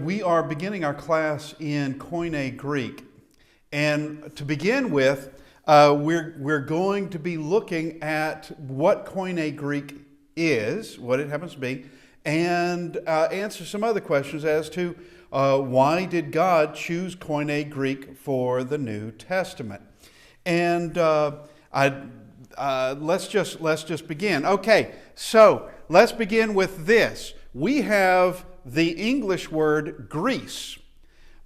we are beginning our class in Koine Greek. And to begin with, we're going to be looking at what Koine Greek is, what it happens to be, and answer some other questions as to why did God choose Koine Greek for the New Testament. And let's just begin. Okay, so let's begin with this. We have the English word Greece,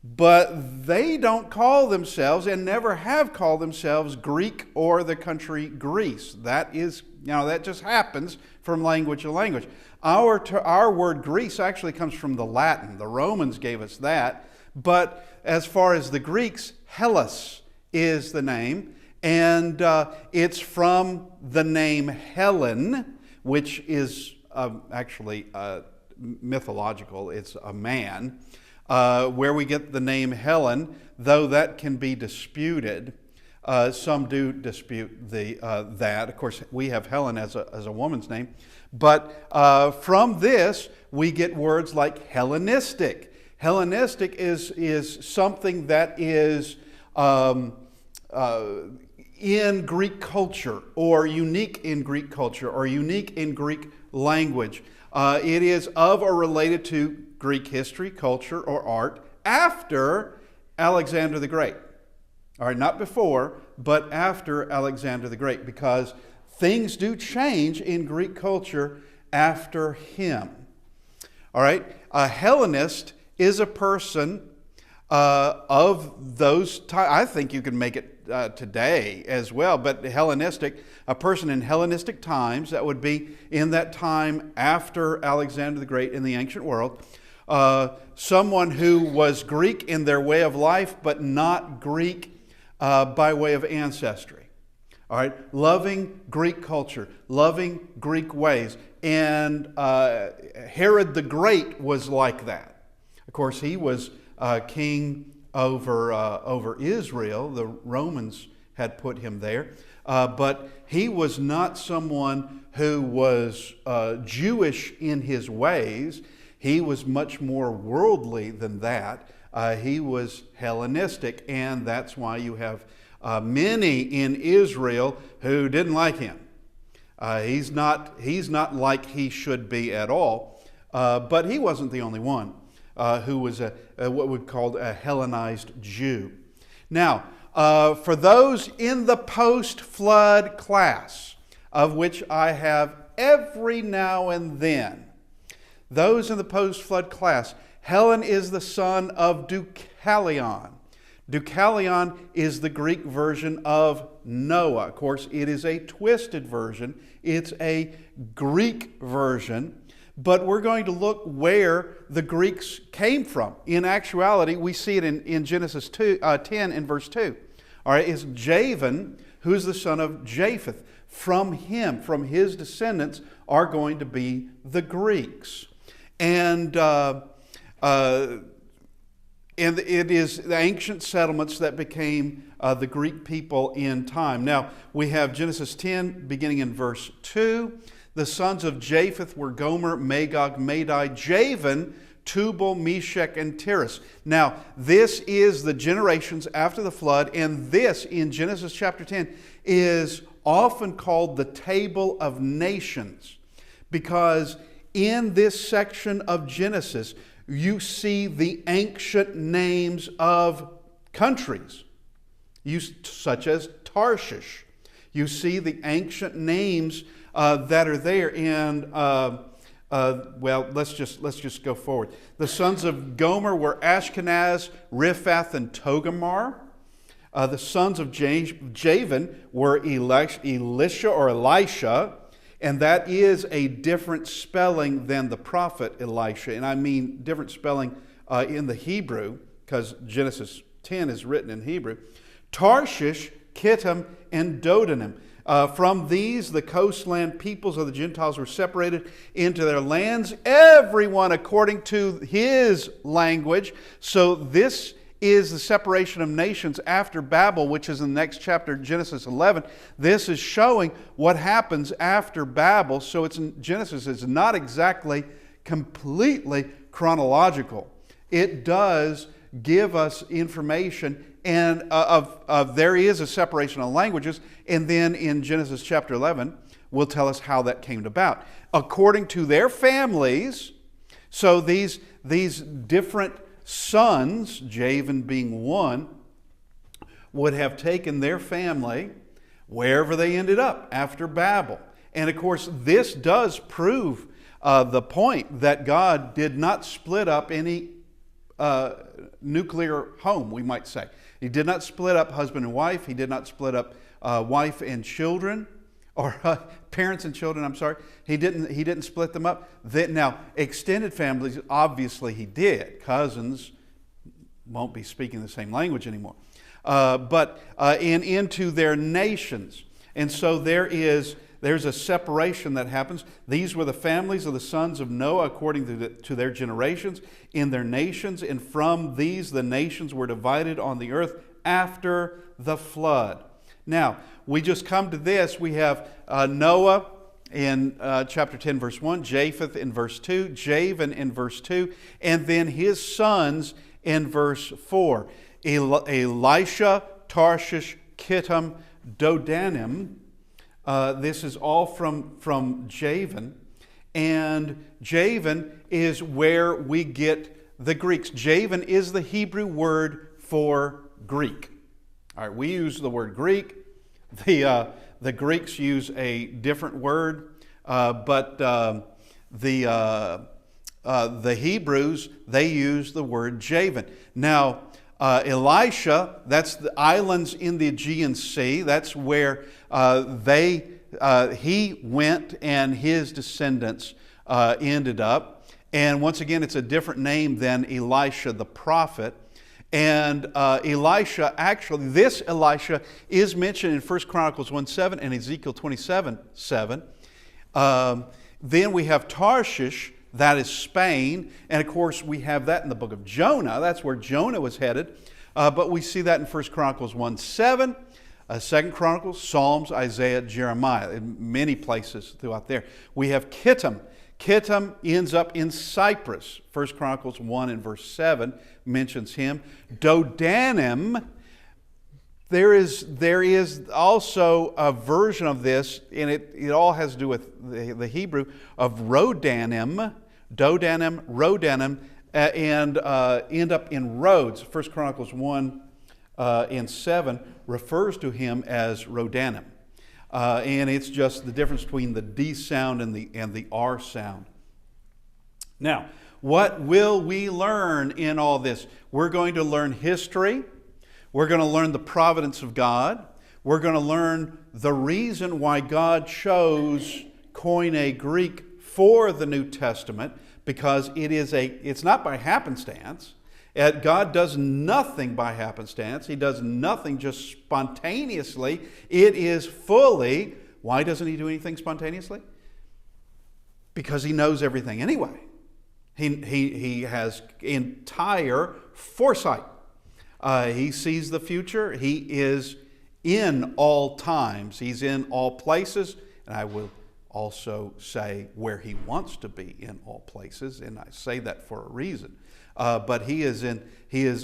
but they don't call themselves and never have called themselves Greek or the country Greece. That is, that just happens from language to language. Our word Greece actually comes from the Latin. The Romans gave us that. But as far as the Greeks, Hellas is the name. And it's from the name Helen, which is actually mythological. It's a man, where we get the name Helen, though that can be disputed. Some do dispute that. Of course, we have Helen as a woman's name. But from this, we get words like Hellenistic. Hellenistic is something that is in Greek culture, or unique in Greek culture, or unique in Greek language. It is of or related to Greek history, culture, or art after Alexander the Great. All right, not before, but after Alexander the Great, because things do change in Greek culture after him. All right, a Hellenist is a person of those times. I think you can make it today as well, but Hellenistic, a person in Hellenistic times, that would be in that time after Alexander the Great in the ancient world, someone who was Greek in their way of life, but not Greek by way of ancestry. All right, loving Greek culture, loving Greek ways, and Herod the Great was like that. Of course, he was king over Israel. The Romans had put him there. But he was not someone who was Jewish in his ways. He was much more worldly than that. He was Hellenistic, and that's why you have many in Israel who didn't like him. He's not like he should be at all. But he wasn't the only one who was what we called a Hellenized Jew. Now, for those in the post-flood class, of which I have every now and then, those in the post-flood class, Helen is the son of Deucalion. Deucalion is the Greek version of Noah. Of course, it is a twisted version. It's a Greek version. But we're going to look where the Greeks came from. In actuality, we see it in Genesis 10 in verse 2. All right, it's Javan, who's the son of Japheth. From him, from his descendants, are going to be the Greeks. And it is the ancient settlements that became the Greek people in time. Now, we have Genesis 10 beginning in verse 2. The sons of Japheth were Gomer, Magog, Madai, Javan, Tubal, Meshech, and Tiras. Now, this is the generations after the flood, and this, in Genesis chapter 10, is often called the Table of Nations, because in this section of Genesis, you see the ancient names of countries, such as Tarshish. You see the ancient names that are there, and let's just go forward. The sons of Gomer were Ashkenaz, Riphath, and Togarmah. The sons of Javan were Elisha, and that is a different spelling than the prophet Elisha, and I mean different spelling in the Hebrew, because Genesis 10 is written in Hebrew. Tarshish, Kittim, and Dodanim. From these, the coastland peoples of the Gentiles were separated into their lands, everyone according to his language. So this is the separation of nations after Babel, which is in the next chapter, Genesis 11. This is showing what happens after Babel. So it's in Genesis is not exactly completely chronological. it does give us information, and there is a separation of languages, and then in Genesis chapter 11 will tell us how that came about. According to their families, so these different sons, Javan being one, would have taken their family wherever they ended up after Babel. And of course, this does prove the point that God did not split up any nuclear home, we might say. He did not split up husband and wife. He did not split up wife and children, or parents and children, I'm sorry. He didn't split them up. Now, extended families, obviously he did. Cousins won't be speaking the same language anymore. But into their nations. And so there's a separation that happens. These were the families of the sons of Noah according to their generations in their nations, and from these the nations were divided on the earth after the flood. Now, we just come to this. We have Noah in chapter 10, verse 1, Japheth in verse 2, Javan in verse 2, and then his sons in verse 4. Elisha, Tarshish, Kittim, Dodanim. This is all from Javan. And Javan is where we get the Greeks. Javan is the Hebrew word for Greek. All right, we use the word Greek. The Greeks use a different word, but the Hebrews, they use the word Javan. Now, Elisha, that's the islands in the Aegean Sea. That's where he went and his descendants ended up. And once again, it's a different name than Elisha the prophet. And Elisha, actually, this Elisha is mentioned in 1 Chronicles 1:7 and Ezekiel 27:7. Then we have Tarshish, that is Spain. And of course, we have that in the book of Jonah. That's where Jonah was headed. But we see that in 1 Chronicles 1:7, 2 Chronicles, Psalms, Isaiah, Jeremiah, in many places throughout there. We have Kittim. Kittim ends up in Cyprus. 1 Chronicles 1 and verse 7 mentions him. Dodanim, there is also a version of this, and it all has to do with the Hebrew, of Rodanim, Rodanim, and end up in Rhodes. 1 Chronicles 1 and 7 refers to him as Rodanim. And it's just the difference between the D sound and the R sound. Now, what will we learn in all this? We're going to learn history. We're going to learn the providence of God. We're going to learn the reason why God chose Koine Greek for the New Testament, because it's not by happenstance. God does nothing by happenstance. He does nothing just spontaneously. It is fully. Why doesn't he do anything spontaneously? Because he knows everything anyway. He has entire foresight. He sees the future. He is in all times. He's in all places. And I will also say where he wants to be in all places. And I say that for a reason. But he is in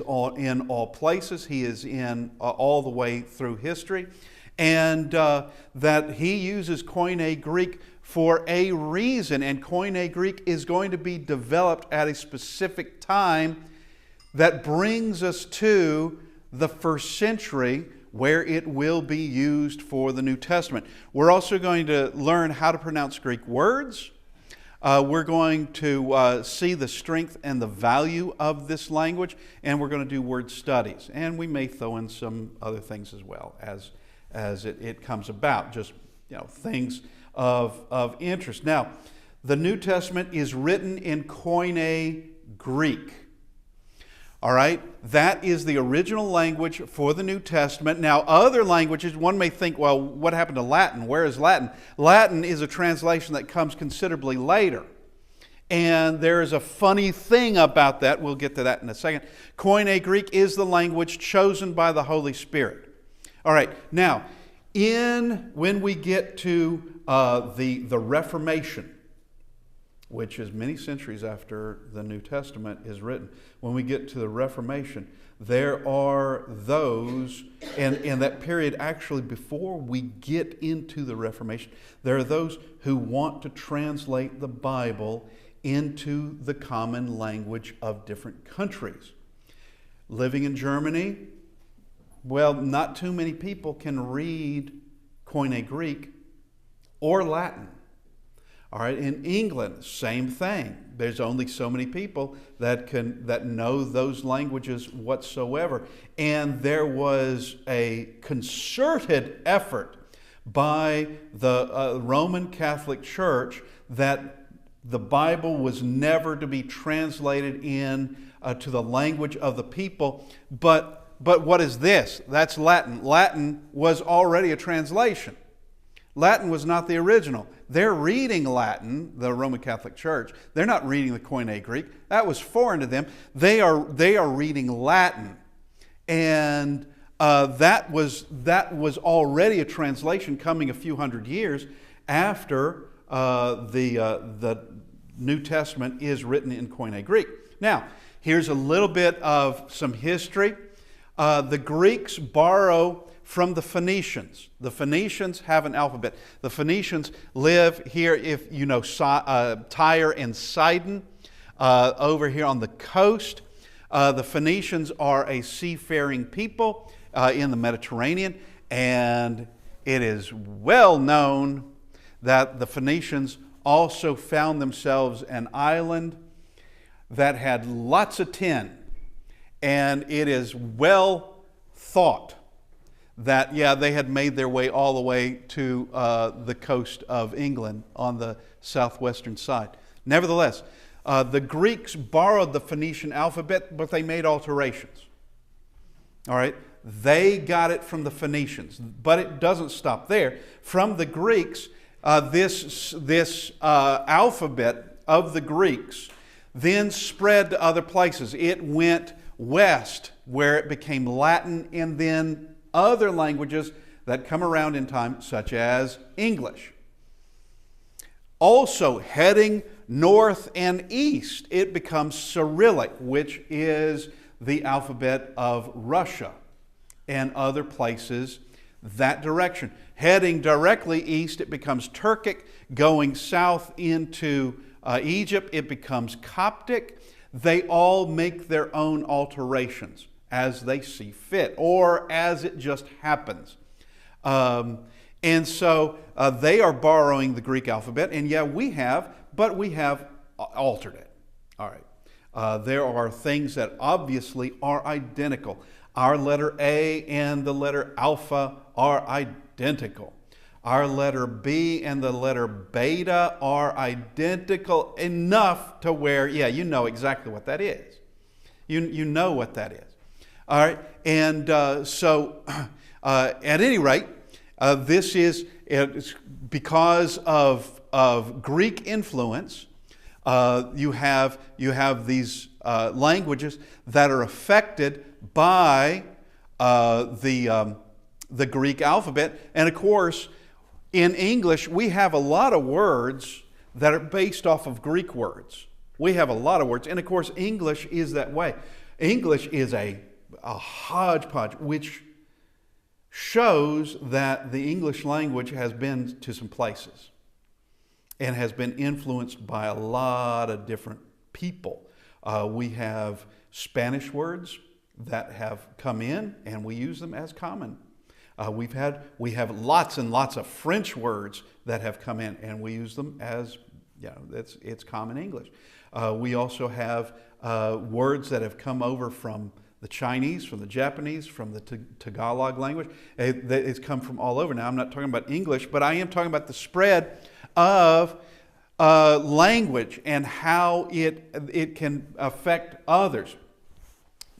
all places. He is in all the way through history. And that he uses Koine Greek for a reason. And Koine Greek is going to be developed at a specific time that brings us to the first century, where it will be used for the New Testament. We're also going to learn how to pronounce Greek words. We're going to see the strength and the value of this language, and we're going to do word studies. And we may throw in some other things as well as it comes about, just things of interest. Now, the New Testament is written in Koine Greek. All right, that is the original language for the New Testament. Now, other languages, one may think, well, what happened to Latin? Where is Latin? Latin is a translation that comes considerably later. And there is a funny thing about that. We'll get to that in a second. Koine Greek is the language chosen by the Holy Spirit. All right, now, when we get to the Reformation, which is many centuries after the New Testament is written. When we get to the Reformation, there are those, and in that period actually before we get into the Reformation, there are those who want to translate the Bible into the common language of different countries. Living in Germany, well, not too many people can read Koine Greek or Latin. All right, in England, same thing. There's only so many people that know those languages whatsoever. And there was a concerted effort by the Roman Catholic Church that the Bible was never to be translated in to the language of the people. But what is this? That's Latin. Latin was already a translation. Latin was not the original. They're reading Latin, the Roman Catholic Church. They're not reading the Koine Greek. That was foreign to them. They are reading Latin. And that was already a translation coming a few hundred years after the New Testament is written in Koine Greek. Now, here's a little bit of some history. The Greeks borrow from the Phoenicians. The Phoenicians have an alphabet. The Phoenicians live here, if you know, Tyre and Sidon, over here on the coast. The Phoenicians are a seafaring people in the Mediterranean, and it is well known that the Phoenicians also found themselves an island that had lots of tin, and it is well thought that, yeah, they had made their way all the way to the coast of England on the southwestern side. Nevertheless, the Greeks borrowed the Phoenician alphabet, but they made alterations. All right? They got it from the Phoenicians, but it doesn't stop there. From the Greeks, this alphabet of the Greeks then spread to other places. It went west, where it became Latin, and then other languages that come around in time, such as English. Also, heading north and east, it becomes Cyrillic, which is the alphabet of Russia and other places that direction. Heading directly east, it becomes Turkic. Going south into Egypt, it becomes Coptic. They all make their own alterations as they see fit, or as it just happens. And so they are borrowing the Greek alphabet, and yeah, we have altered it. All right. There are things that obviously are identical. Our letter A and the letter alpha are identical. Our letter B and the letter beta are identical enough to where, yeah, you know exactly what that is. You know what that is. All right, and so at any rate, this is because of Greek influence. You have these languages that are affected by the Greek alphabet, and of course, in English we have a lot of words that are based off of Greek words. We have a lot of words, and of course, English is that way. English is a hodgepodge, which shows that the English language has been to some places and has been influenced by a lot of different people. We have Spanish words that have come in, and we use them as common. We have lots and lots of French words that have come in, and we use them as, you know, it's common English. We also have words that have come over from the Chinese, from the Japanese, from the Tagalog language. It's come from all over. Now, I'm not talking about English, but I am talking about the spread of language and how it can affect others.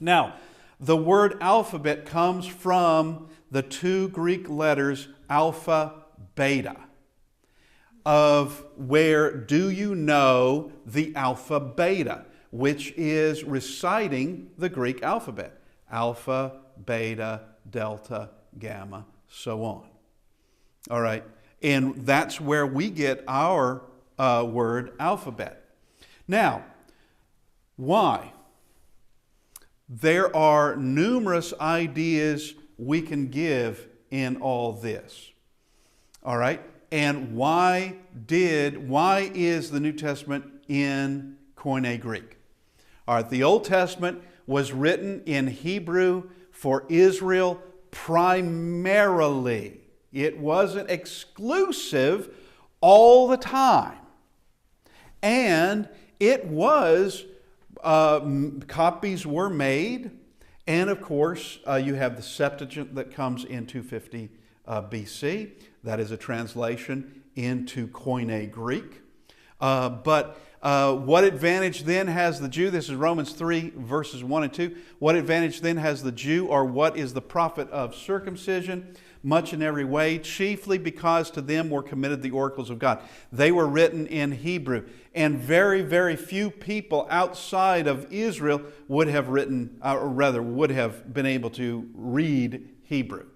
Now, the word alphabet comes from the two Greek letters alpha, beta, of where do you know the alpha, beta, which is reciting the Greek alphabet. Alpha, beta, delta, gamma, so on. All right. And that's where we get our word alphabet. Now, why? There are numerous ideas we can give in all this. All right? And why is the New Testament in Koine Greek? All right, the Old Testament was written in Hebrew for Israel primarily. It wasn't exclusive all the time. And it was, copies were made. And of course, you have the Septuagint that comes in 250 BC. That is a translation into Koine Greek. But what advantage then has the Jew? This is Romans 3, verses 1 and 2. What advantage then has the Jew, or what is the profit of circumcision? Much in every way, chiefly because to them were committed the oracles of God. They were written in Hebrew, and very, very few people outside of Israel would have written, or rather would have been able to read Hebrew.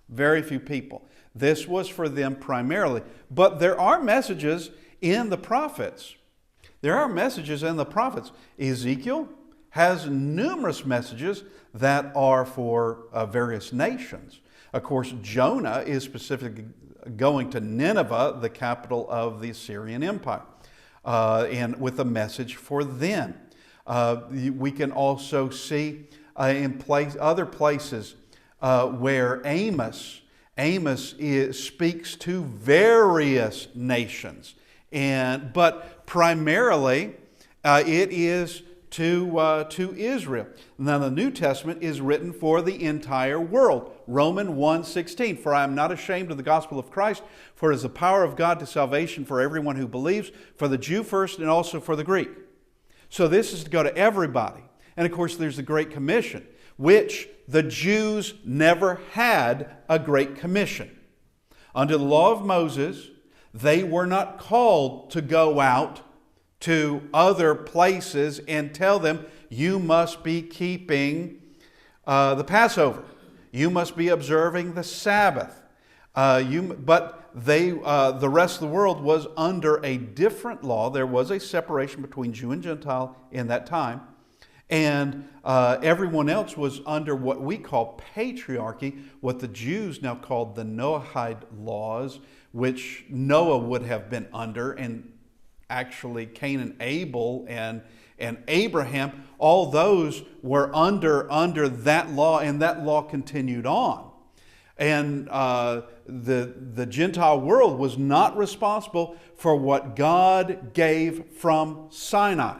Very few people. This was for them primarily. But there are messages in the prophets. There are messages in the prophets. Ezekiel has numerous messages that are for various nations. Of course, Jonah is specifically going to Nineveh, the capital of the Assyrian Empire, and with a message for them. We can also see in other places where Amos speaks to various nations, but primarily it is to Israel. Now the New Testament is written for the entire world. Romans 1:16, for I am not ashamed of the gospel of Christ, for it is the power of God to salvation for everyone who believes, for the Jew first and also for the Greek. So this is to go to everybody. And of course there's the Great Commission, which the Jews never had a Great Commission. Under the law of Moses, they were not called to go out to other places and tell them, you must be keeping the Passover. You must be observing the Sabbath. But the rest of the world was under a different law. There was a separation between Jew and Gentile in that time. And everyone else was under what we call patriarchy, what the Jews now called the Noahide laws, which Noah would have been under, and actually Cain and Abel and Abraham, all those were under that law, and that law continued on. And the Gentile world was not responsible for what God gave from Sinai.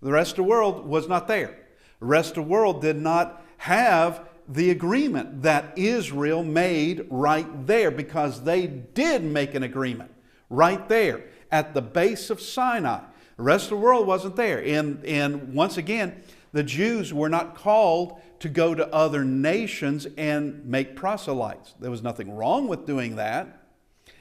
The rest of the world was not there. The rest of the world did not have the agreement that Israel made right there, because they did make an agreement right there at the base of Sinai. The rest of the world wasn't there. And once again, the Jews were not called to go to other nations and make proselytes. There was nothing wrong with doing that.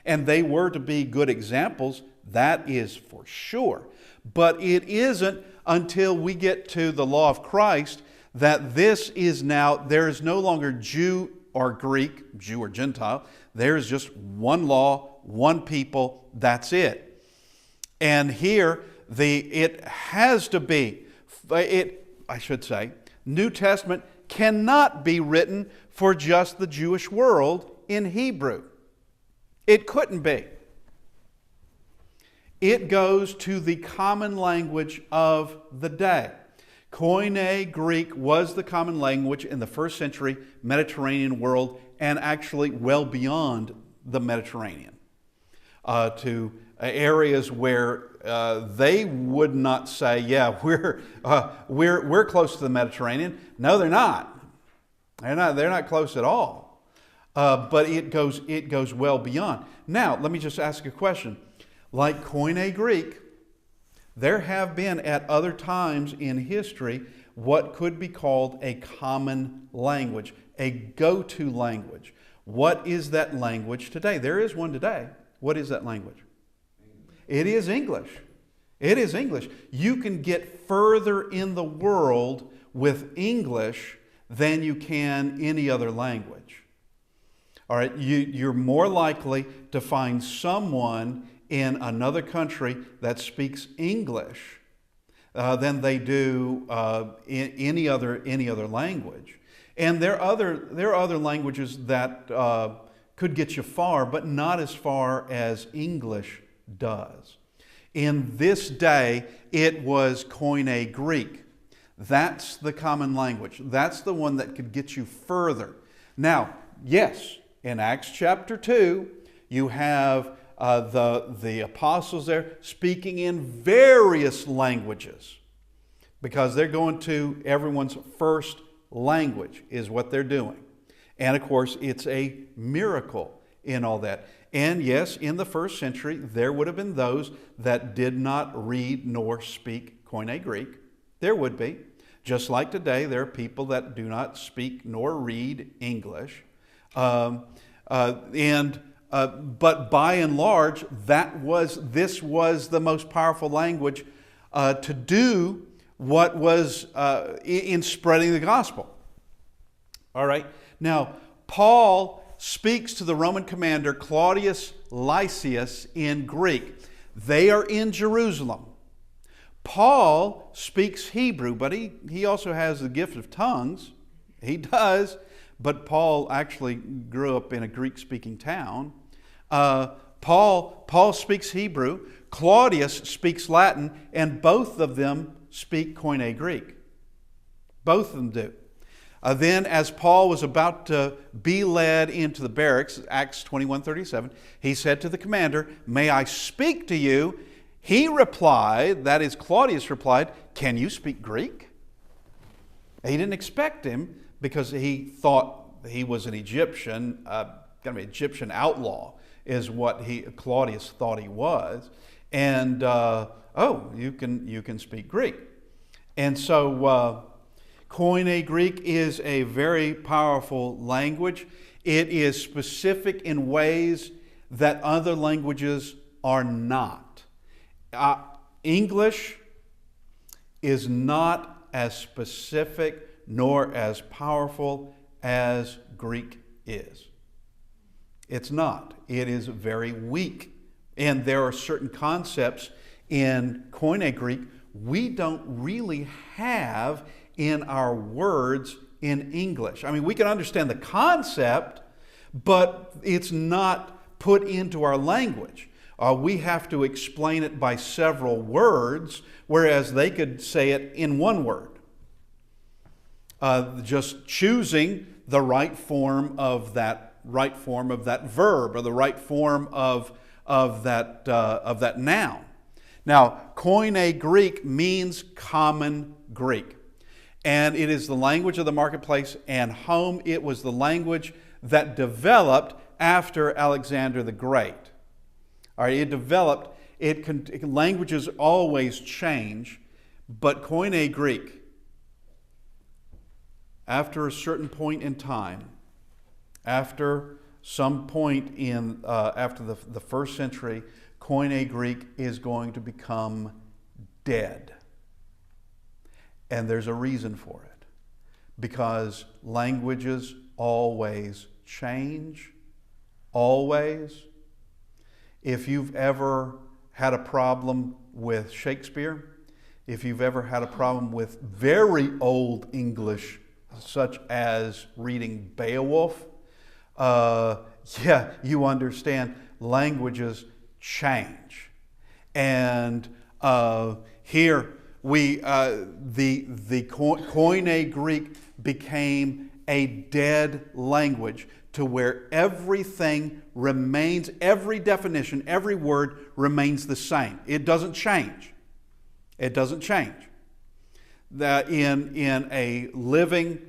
And they were to be good examples. That is for sure. But it isn't until we get to the law of Christ that this is now, there is no longer Jew or Greek, Jew or Gentile. There's just one law, one people, that's it. And here, it has to be, New Testament cannot be written for just the Jewish world in Hebrew. It couldn't be. It goes to the common language of the day. Koine Greek was the common language in the first century Mediterranean world, and actually well beyond the Mediterranean, to areas where they would not say, yeah, we're close to the Mediterranean. No, they're not. They're not close at all. But it goes well beyond. Now, let me just ask a question. Like Koine Greek, there have been at other times in history what could be called a common language, a go-to language. What is that language today? There is one today. What is that language? It is English. It is English. You can get further in the world with English than you can any other language. All right, you're more likely to find someone in another country that speaks English than they do in any other language. And there are other languages that could get you far, but not as far as English does. In this day, it was Koine Greek. That's the common language. That's the one that could get you further. Now, yes, in Acts chapter 2, you have the apostles there speaking in various languages, because they're going to everyone's first language is what they're doing. And of course, it's a miracle in all that. And yes, in the first century, there would have been those that did not read nor speak Koine Greek. There would be. Just like today, there are people that do not speak nor read English. But by and large, this was the most powerful language to do what was in spreading the gospel. All right. Now, Paul speaks to the Roman commander Claudius Lysias in Greek. They are in Jerusalem. Paul speaks Hebrew, but he also has the gift of tongues. He does, but Paul actually grew up in a Greek-speaking town. Paul speaks Hebrew. Claudius speaks Latin, and both of them speak Koine Greek. Both of them do. Then, as Paul was about to be led into the barracks, Acts 21:37, he said to the commander, "May I speak to you?" He replied, that is, Claudius replied, "Can you speak Greek?" He didn't expect him, because he thought he was an Egyptian, kind of an Egyptian outlaw, is what Claudius thought he was. And you can speak Greek. And so Koine Greek is a very powerful language. It is specific in ways that other languages are not. English is not as specific nor as powerful as Greek is. It's not. It is very weak. And there are certain concepts in Koine Greek we don't really have in our words in English. I mean, we can understand the concept, but it's not put into our language. We have to explain it by several words, whereas they could say it in one word. Just choosing the right form of that verb, or the right form of that noun. Now, Koine Greek means common Greek, and it is the language of the marketplace and home. It was the language that developed after Alexander the Great. All right, it developed. Languages always change, but Koine Greek, after a certain point in time, after some point in after the first century, Koine Greek is going to become dead. And there's a reason for it. Because languages always change. Always. If you've ever had a problem with Shakespeare, if you've ever had a problem with very old English, such as reading Beowulf, you understand languages change. And here the Koine Greek became a dead language, to where everything remains, every definition, every word remains the same. It doesn't change. It doesn't change. That in a living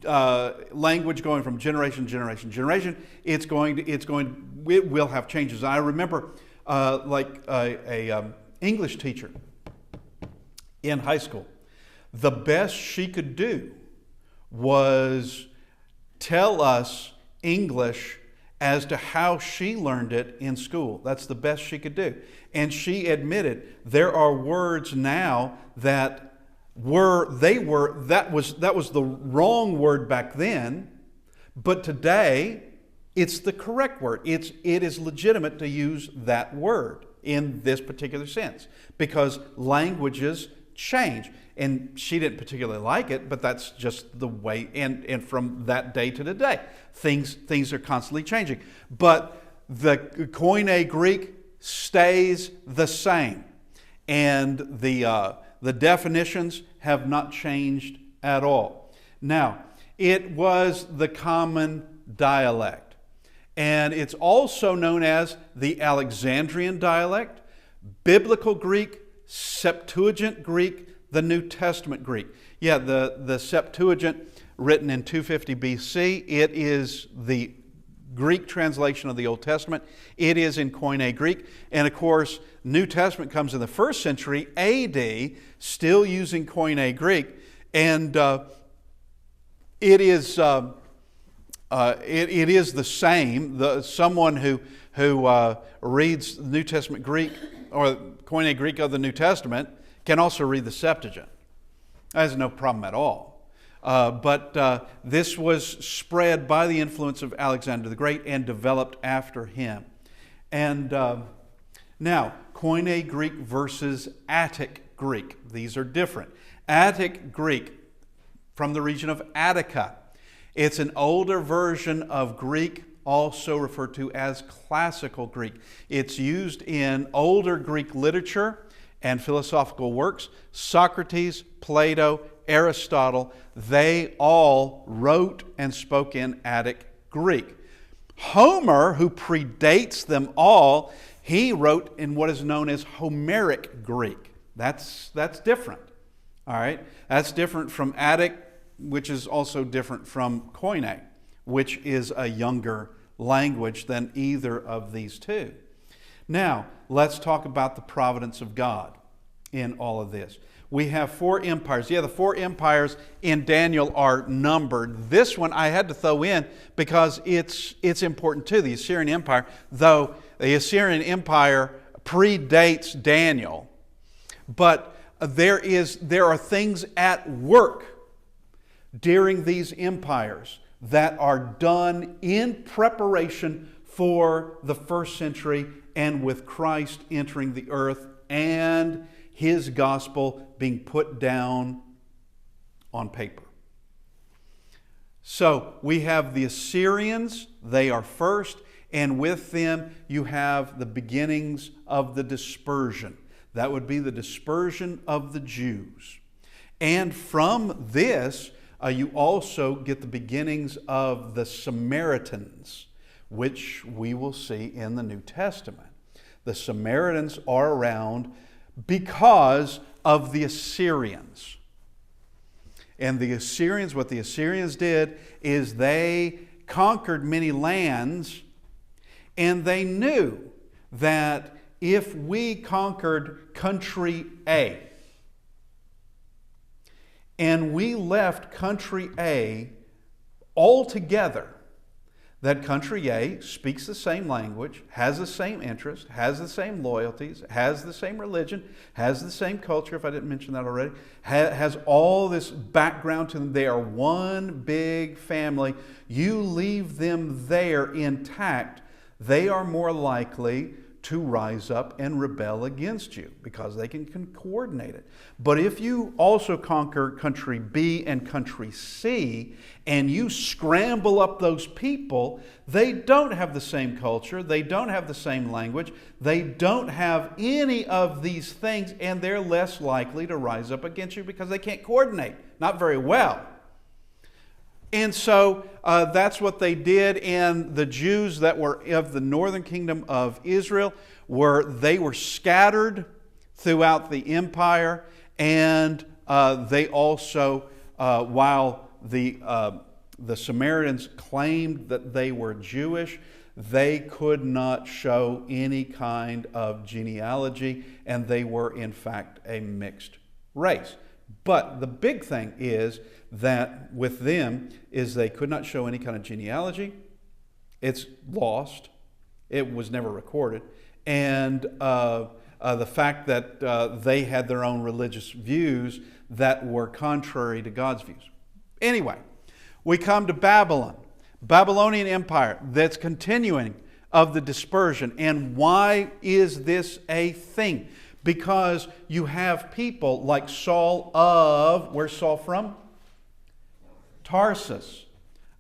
language going from generation to generation, it will have changes. I remember like a English teacher in high school. The best she could do was tell us English as to how she learned it in school. That's the best she could do. And she admitted there are words now that was the wrong word back then, but today It's the correct word. It is legitimate to use that word in this particular sense because languages change. And she didn't particularly like it, but that's just the way, and from that day to today, things are constantly changing. But the Koine Greek stays the same, and the definitions have not changed at all. Now, it was the common dialect, and it's also known as the Alexandrian dialect, Biblical Greek, Septuagint Greek, the New Testament Greek. Yeah, the Septuagint, written in 250 BC, it is the Greek translation of the Old Testament. It is in Koine Greek. And of course, New Testament comes in the 1st century AD, still using Koine Greek. And it is the same. Someone who reads the New Testament Greek or Koine Greek of the New Testament can also read the Septuagint. That is no problem at all. But this was spread by the influence of Alexander the Great and developed after him. And now, Koine Greek versus Attic Greek. These are different. Attic Greek, from the region of Attica. It's an older version of Greek, also referred to as Classical Greek. It's used in older Greek literature and philosophical works. Socrates, Plato, Aristotle, they all wrote and spoke in Attic Greek. Homer, who predates them all, he wrote in what is known as Homeric Greek. That's different. All right? That's different from Attic, which is also different from Koine, which is a younger language than either of these two. Now, let's talk about the providence of God in all of this. We have 4 empires. Yeah, the 4 empires in Daniel are numbered. This one I had to throw in because it's important too, the Assyrian Empire, though the Assyrian Empire predates Daniel. But there are things at work during these empires that are done in preparation for the 1st century and with Christ entering the earth and His gospel being put down on paper. So we have the Assyrians, they are first, and with them you have the beginnings of the dispersion. That would be the dispersion of the Jews. And from this, you also get the beginnings of the Samaritans, which we will see in the New Testament. The Samaritans are around because of the Assyrians. And the Assyrians, what the Assyrians did is they conquered many lands, and they knew that if we conquered country A, and we left country A altogether, that country A speaks the same language, has the same interest, has the same loyalties, has the same religion, has the same culture, if I didn't mention that already, has all this background to them. They are one big family. You leave them there intact, they are more likely to rise up and rebel against you because they can coordinate it. But if you also conquer country B and country C and you scramble up those people, they don't have the same culture, they don't have the same language, they don't have any of these things, and they're less likely to rise up against you because they can't coordinate, not very well. And so that's what they did. And the Jews that were of the northern kingdom of Israel were scattered throughout the empire, and they also, while the Samaritans claimed that they were Jewish, they could not show any kind of genealogy, and they were in fact a mixed race. But the big thing is that with them is they could not show any kind of genealogy. It's lost. It was never recorded. And the fact that they had their own religious views that were contrary to God's views. Anyway, we come to Babylon. Babylonian Empire that's continuing of the dispersion. And why is this a thing? Because you have people like Saul of, where's Saul from? Tarsus.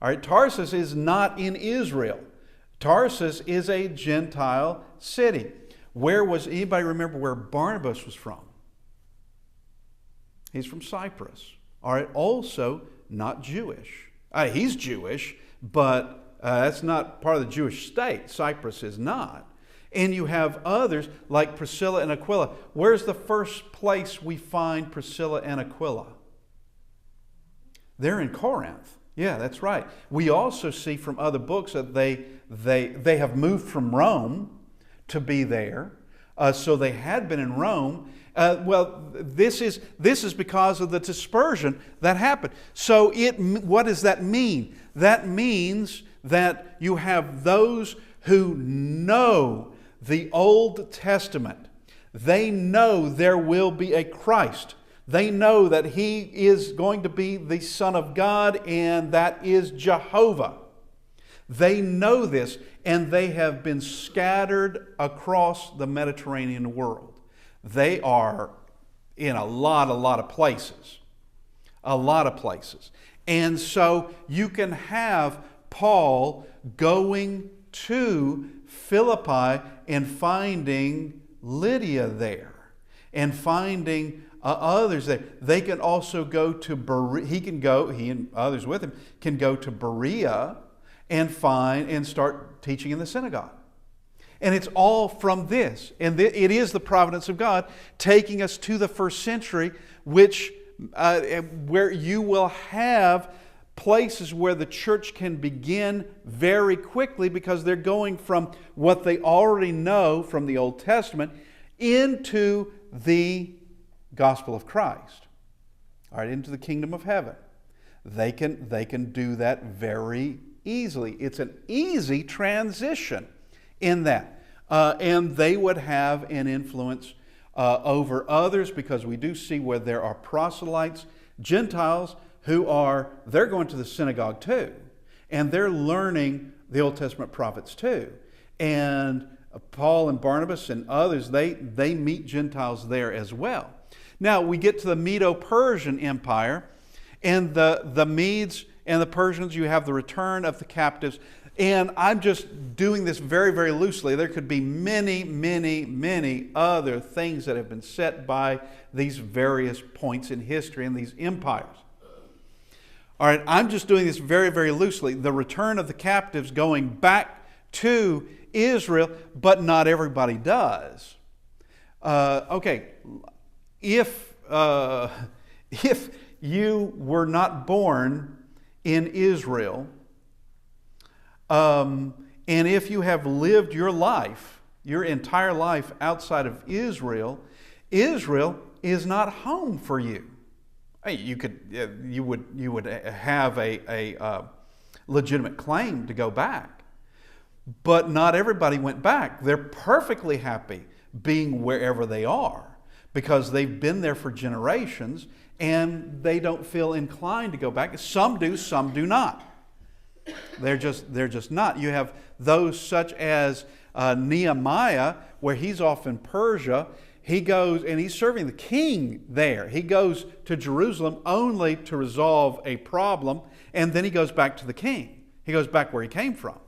All right, Tarsus is not in Israel. Tarsus is a Gentile city. Where was, anybody remember where Barnabas was from? He's from Cyprus. All right, also not Jewish. He's Jewish, but that's not part of the Jewish state. Cyprus is not. And you have others like Priscilla and Aquila. Where's the first place we find Priscilla and Aquila? They're in Corinth. Yeah, that's right. We also see from other books that they have moved from Rome to be there. So they had been in Rome. This is because of the dispersion that happened. So what does that mean? That means that you have those who know the Old Testament. They know there will be a Christ. They know that He is going to be the Son of God, and that is Jehovah. They know this, and they have been scattered across the Mediterranean world. They are in a lot of places. A lot of places. And so you can have Paul going to Philippi and finding Lydia there and finding others there. They can also go to Berea. He and others with him can go to Berea and start teaching in the synagogue. And it's all from this. And it is the providence of God taking us to the first century, where you will have places where the church can begin very quickly because they're going from what they already know from the Old Testament into the gospel of Christ. All right, into the kingdom of heaven. They can do that very easily. It's an easy transition in that. And they would have an influence over others, because we do see where there are proselytes, Gentiles, they're going to the synagogue too. And they're learning the Old Testament prophets too. And Paul and Barnabas and others, they meet Gentiles there as well. Now we get to the Medo-Persian Empire, and the Medes and the Persians, you have the return of the captives. And I'm just doing this very, very loosely. There could be many, many, many other things that have been set by these various points in history and these empires. All right, I'm just doing this very, very loosely. The return of the captives going back to Israel, but not everybody does. If you were not born in Israel, and if you have lived your entire life outside of Israel, Israel is not home for you. You would have a legitimate claim to go back, but not everybody went back. They're perfectly happy being wherever they are because they've been there for generations and they don't feel inclined to go back. Some do, some do not. They're just not. You have those such as Nehemiah, where he's off in Persia. He goes and he's serving the king there. He goes to Jerusalem only to resolve a problem, and then he goes back to the king. He goes back where he came from.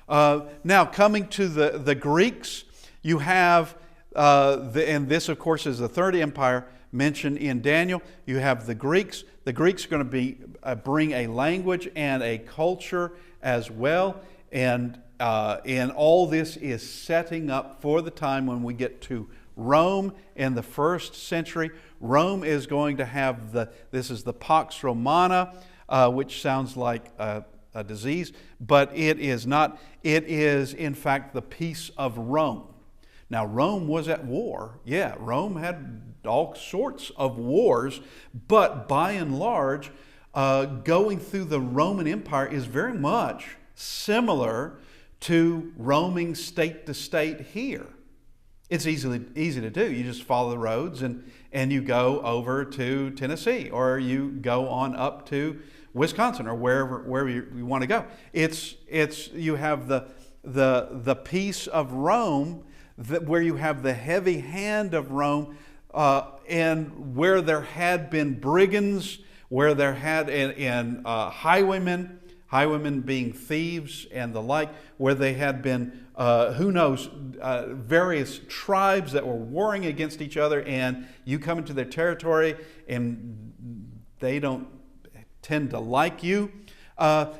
Now, coming to the Greeks, you have, and this, of course, is the third empire mentioned in Daniel. You have the Greeks. The Greeks are going to bring a language and a culture as well, and all this is setting up for the time when we get to Rome in the first century. Rome is going to have this is the Pax Romana, which sounds like a disease, but it is not. It is, in fact, the peace of Rome. Now, Rome was at war. Yeah, Rome had all sorts of wars, but by and large, going through the Roman Empire is very much similar to roaming state to state here. It's easy to do. You just follow the roads and you go over to Tennessee, or you go on up to Wisconsin, or wherever you want to go. It's you have the peace of Rome, where you have the heavy hand of Rome, and where there had been brigands, where there had and highwaymen being thieves and the like, where they had been various tribes that were warring against each other, and you come into their territory and they don't tend to like you.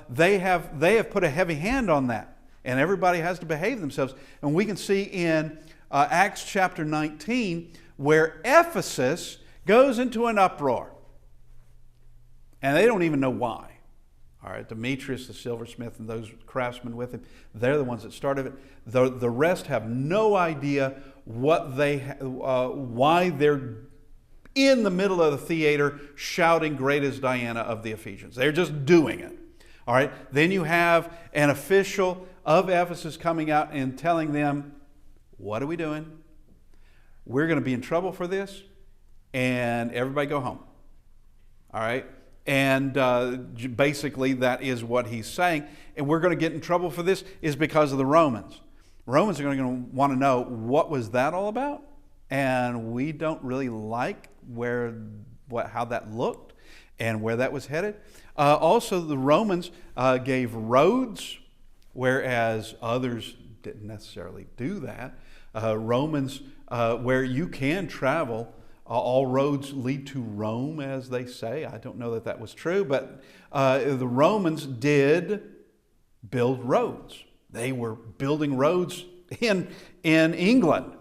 They have put a heavy hand on that, and everybody has to behave themselves. And we can see in Acts chapter 19 where Ephesus goes into an uproar, and they don't even know why. All right, Demetrius the silversmith and those craftsmen with him, they're the ones that started it. The rest have no idea why they're in the middle of the theater shouting, "Great is Diana of the Ephesians." They're just doing it. All right, then you have an official of Ephesus coming out and telling them, "What are we doing? We're going to be in trouble for this, and everybody go home." All right. And basically that is what he's saying. And we're going to get in trouble for this is because of the Romans. Romans are going to want to know, what was that all about? And we don't really like how that looked and where that was headed. Also, the Romans gave roads, whereas others didn't necessarily do that. Romans, where you can travel, all roads lead to Rome, as they say. I don't know that was true, but the Romans did build roads. They were building roads in England.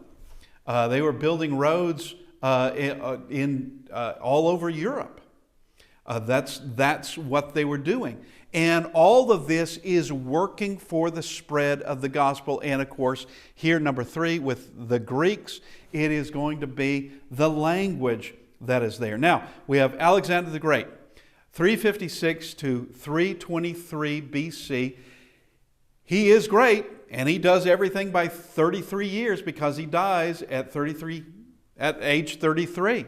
They were building roads in all over Europe. That's what they were doing. And all of this is working for the spread of the gospel. And of course, here, number 3, with the Greeks, it is going to be the language that is there. Now, we have Alexander the Great, 356 to 323 BC. He is great, and he does everything by 33 years because he dies at age 33.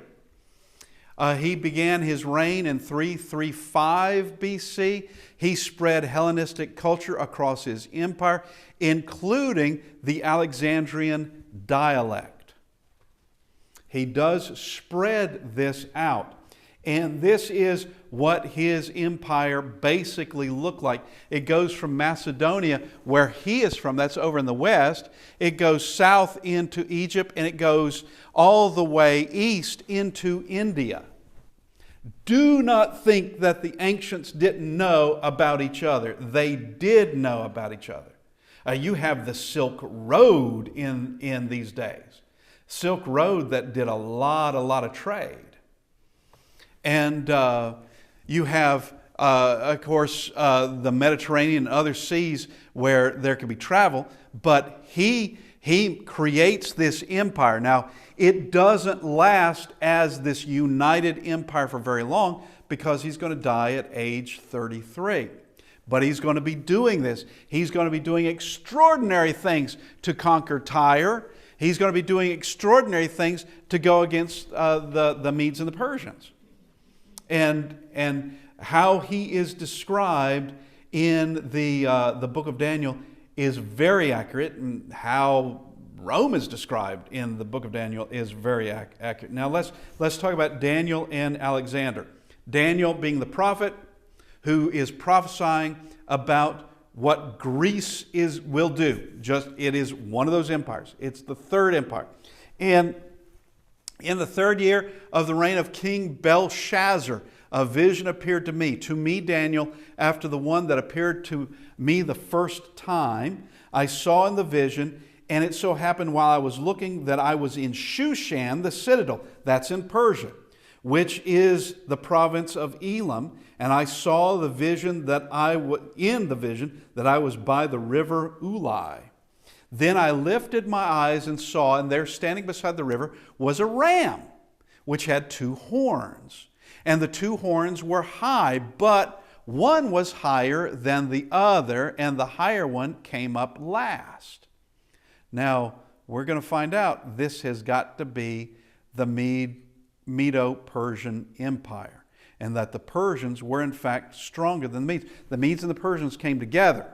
He began his reign in 335 BC. He spread Hellenistic culture across his empire, including the Alexandrian dialect. He does spread this out. And this is what his empire basically looked like. It goes from Macedonia, where he is from, that's over in the west. It goes south into Egypt, and it goes all the way east into India. Do not think that the ancients didn't know about each other. They did know about each other. You have the Silk Road in these days. Silk Road that did a lot of trade. And you have, of course, the Mediterranean and other seas where there could be travel, but he creates this empire. Now, it doesn't last as this united empire for very long because he's going to die at age 33. But he's going to be doing this. He's going to be doing extraordinary things to conquer Tyre. He's going to be doing extraordinary things to go against the Medes and the Persians. And how he is described in the book of Daniel is very accurate, and how Rome is described in the book of Daniel is very accurate. Now let's talk about Daniel and Alexander. Daniel being the prophet who is prophesying about what Greece will do. It is one of those empires. It's the third empire. And in the 3rd year of the reign of King Belshazzar, a vision appeared to me, Daniel, after the one that appeared to me the first time. I saw in the vision, and it so happened while I was looking that I was in Shushan, the citadel, that's in Persia, which is the province of Elam, and I saw the vision that I was by the river Ulai. Then I lifted my eyes and saw, and there standing beside the river was a ram, which had 2 horns. And the 2 horns were high, but one was higher than the other, and the higher one came up last. Now, we're going to find out this has got to be the Medo-Persian Empire, and that the Persians were in fact stronger than the Medes. The Medes and the Persians came together.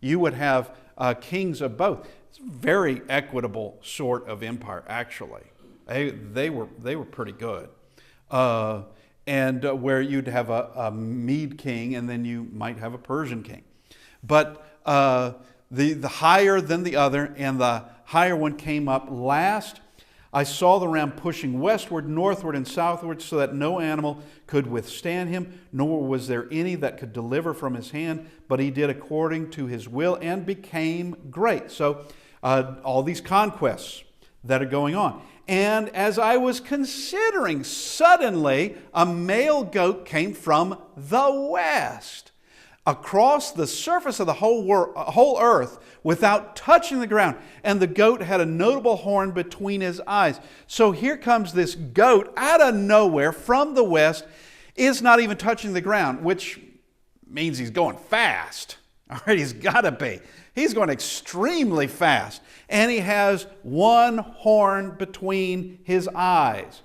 You would have kings of both. It's a very equitable sort of empire, actually. They were pretty good. And where you'd have a Mede king, and then you might have a Persian king. But the higher than the other, and the higher one came up last. I saw the ram pushing westward, northward, and southward, so that no animal could withstand him, nor was there any that could deliver from his hand, but he did according to his will and became great. So all these conquests that are going on. And as I was considering, suddenly a male goat came from the west, across the surface of the whole earth without touching the ground. And the goat had a notable horn between his eyes. So here comes this goat out of nowhere from the west, is not even touching the ground, which means he's going fast. All right, he's got to be. He's going extremely fast. And he has one horn between his eyes.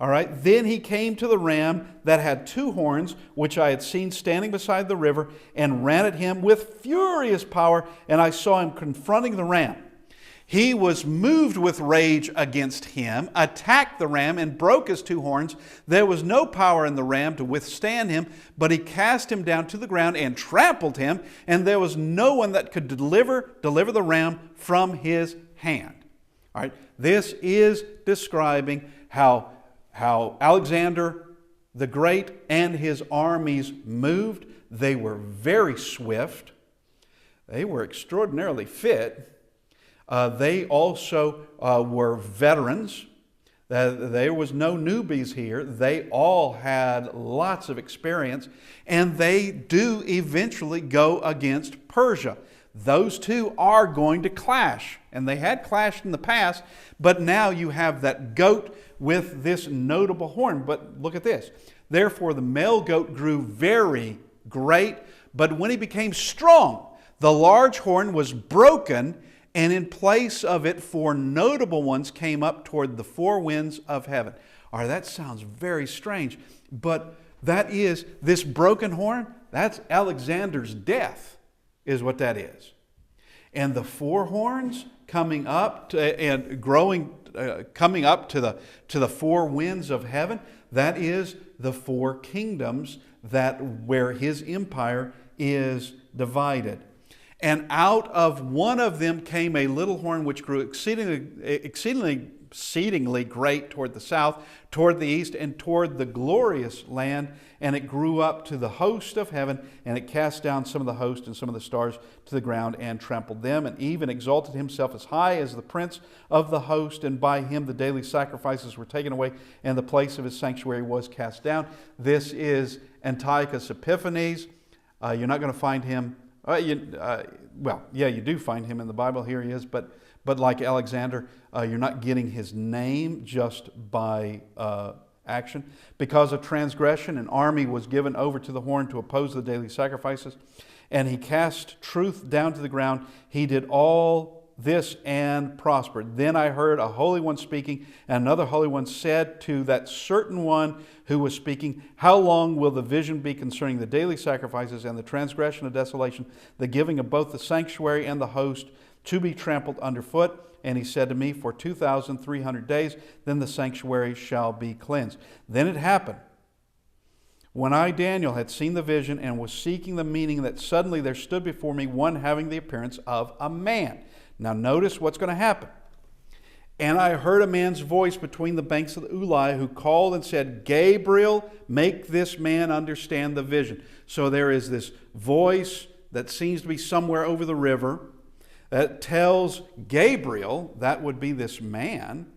All right, then he came to the ram that had two horns, which I had seen standing beside the river, and ran at him with furious power, and I saw him confronting the ram. He was moved with rage against him, attacked the ram, and broke his two horns. There was no power in the ram to withstand him, but he cast him down to the ground and trampled him, and there was no one that could deliver the ram from his hand. All right, this is describing how Alexander the Great and his armies moved. They were very swift. They were extraordinarily fit. They also were veterans. There was no newbies here. They all had lots of experience, and they do eventually go against Persia. Those two are going to clash, and they had clashed in the past, but now you have that goat with this notable horn. But look at this. Therefore the male goat grew very great, but when he became strong, the large horn was broken, and in place of it, four notable ones came up toward the four winds of heaven. All right, that sounds very strange, but that is, this broken horn, that's Alexander's death, is what that is. And the four horns coming up and growing, coming up to the four winds of heaven, that is the four kingdoms where his empire is divided. And out of one of them came a little horn which grew exceedingly great toward the south, toward the east, and toward the glorious land. And it grew up to the host of heaven, and it cast down some of the host and some of the stars to the ground and trampled them, and even exalted himself as high as the prince of the host. And by him the daily sacrifices were taken away, and the place of his sanctuary was cast down. This is Antiochus Epiphanes. You're not going to find him. You do find him in the Bible. Here he is, but like Alexander, you're not getting his name just by action. Because of transgression, an army was given over to the horn to oppose the daily sacrifices, and he cast truth down to the ground. He did all this and prospered. Then I heard a holy one speaking, and another holy one said to that certain one who was speaking, how long will the vision be concerning the daily sacrifices and the transgression of desolation, the giving of both the sanctuary and the host to be trampled underfoot? And he said to me, for 2,300 days, then the sanctuary shall be cleansed. Then it happened, when I, Daniel, had seen the vision and was seeking the meaning, that suddenly there stood before me one having the appearance of a man. Now notice what's going to happen. And I heard a man's voice between the banks of the Ulai, who called and said, Gabriel, make this man understand the vision. So there is this voice that seems to be somewhere over the river that tells Gabriel, that would be this man,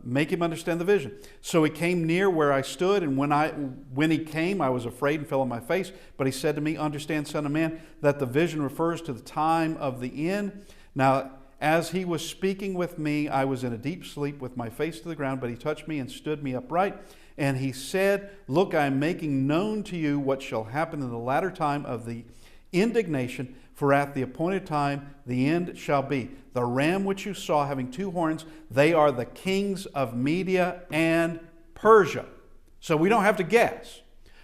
make him understand the vision. So he came near where I stood, and when he came, I was afraid and fell on my face. But he said to me, understand, son of man, that the vision refers to the time of the end. Now, as he was speaking with me, I was in a deep sleep with my face to the ground, but he touched me and stood me upright. And he said, look, I am making known to you what shall happen in the latter time of the indignation, for at the appointed time the end shall be. The ram which you saw having 2 horns, they are the kings of Media and Persia. So we don't have to guess.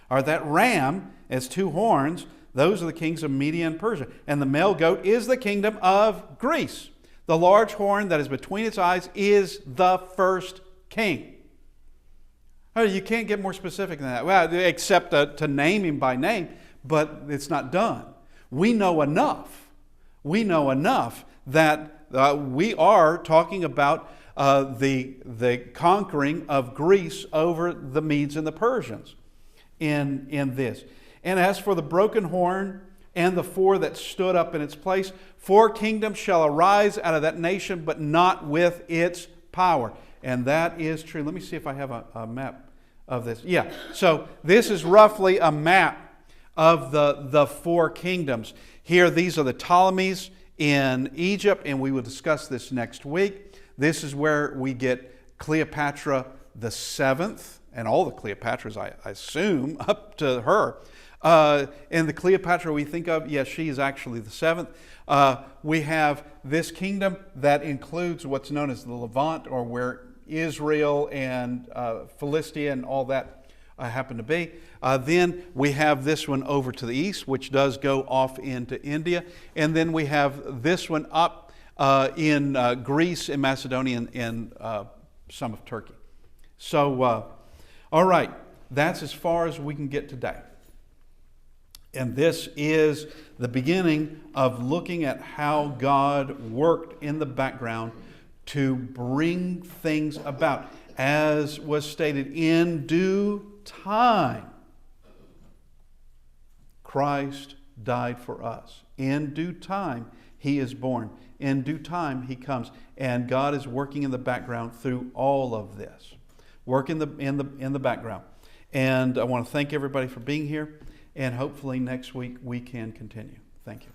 Or that ram has 2 horns, those are the kings of Media and Persia. And the male goat is the kingdom of Greece. The large horn that is between its eyes is the first king. Oh, you can't get more specific than that, well, except to name him by name, but it's not done. We know enough. We know enough that we are talking about the conquering of Greece over the Medes and the Persians in this. And as for the broken horn and the 4 that stood up in its place, 4 kingdoms shall arise out of that nation, but not with its power. And that is true. Let me see if I have a map of this. Yeah, so this is roughly a map of the 4 kingdoms. Here, these are the Ptolemies in Egypt, and we will discuss this next week. This is where we get Cleopatra the 7th, and all the Cleopatras, I assume, up to her. And the Cleopatra we think of, yes, she is actually the 7th. We have this kingdom that includes what's known as the Levant, or where Israel and Philistia and all that happen to be. Then we have this one over to the east, which does go off into India. And then we have this one up in Greece and Macedonia and some of Turkey. So, all right, that's as far as we can get today. And this is the beginning of looking at how God worked in the background to bring things about. As was stated, in due time, Christ died for us. In due time, He is born. In due time, He comes. And God is working in the background through all of this. Work in the background. And I want to thank everybody for being here. And hopefully next week we can continue. Thank you.